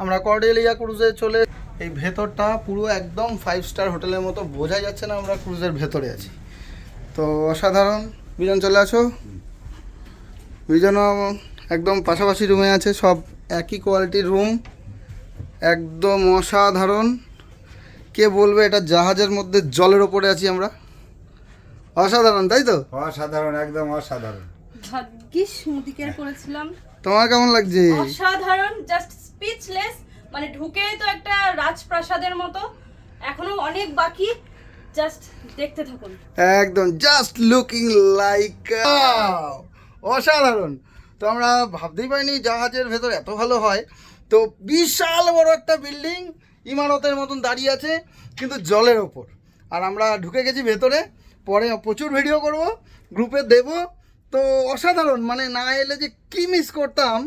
আমরা কর্ডেলিয়া ক্রুজে চলে। এই ভেতরটা পুরো একদম 5 স্টার হোটেলের মতো, বোঝাই যাচ্ছে না আমরা ক্রুজের ভেতরে আছি। তো অসাধারণ। বিজন চলে আসো। বিজনও একদম পাশাপাশি রুমে আছে, সব একই কোয়ালিটির রুম, একদম অসাধারণ। কে বলবে এটা জাহাজের মধ্যে জলের ওপরে আছি আমরা। অসাধারণ, তাই তো? অসাধারণ, একদম অসাধারণ। ভাগ্যিস মুদিকের করেছিলাম। তোমার কেমন লাগছে? অসাধারণ, জাস্ট স্পিচলেস। মানে ঢুকেই তো একটা রাজপ্রাসাদের মতো, এখনো অনেক বাকি, জাস্ট দেখতে থাকুন। একদম জাস্ট লুকিং লাইক অসাধারণ। তো আমরা ভাবতেই পারিনি জাহাজের ভেতর এত ভালো হয়। তো বিশাল বড় একটা বিল্ডিং ইমারতের মতন দাঁড়িয়ে আছে, কিন্তু জলের ওপর। আর আমরা ঢুকে গেছি ভেতরে, পরে প্রচুর ভিডিও করব, গ্রুপে দেব। তো অসাধারণ, মানে না এলে যে কি মিস করতাম।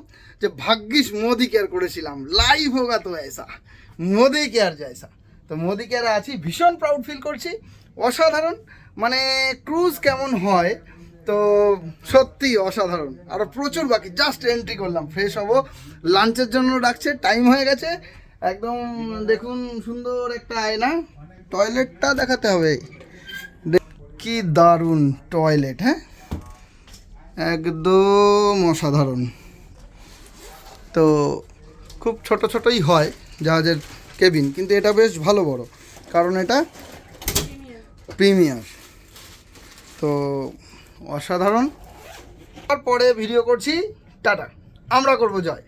যে ভাগ্যিস মোদি কেয়ার করেছিলাম, লাইভ হোগা তো ऐसा, মোদি কেয়ার জয়সা। তো মোদি কেয়ারে আছি, ভীষণ প্রাউড ফিল করছি। অসাধারণ, মানে ক্রুজ কেমন হয় তো সত্যি অসাধারণ। আরও প্রচুর বাকি, জাস্ট এন্ট্রি করলাম, ফ্রেশ হব, লাঞ্চের জন্য ডাকছে, টাইম হয়ে গেছে একদম। দেখুন সুন্দর একটা আয়না, টয়লেটটা দেখাতে হবে। কি দারুণ টয়লেট, হ্যাঁ একদম অসাধারণ। তো খুব ছোট ছোটই হয় জাহাজের কেবিন, কিন্তু এটা বেশ ভালো বড়, কারণ এটা প্রিমিয়ার। তো অসাধারণ। তারপরে ভিডিও করছি, টাটা, আমরা করব জয়।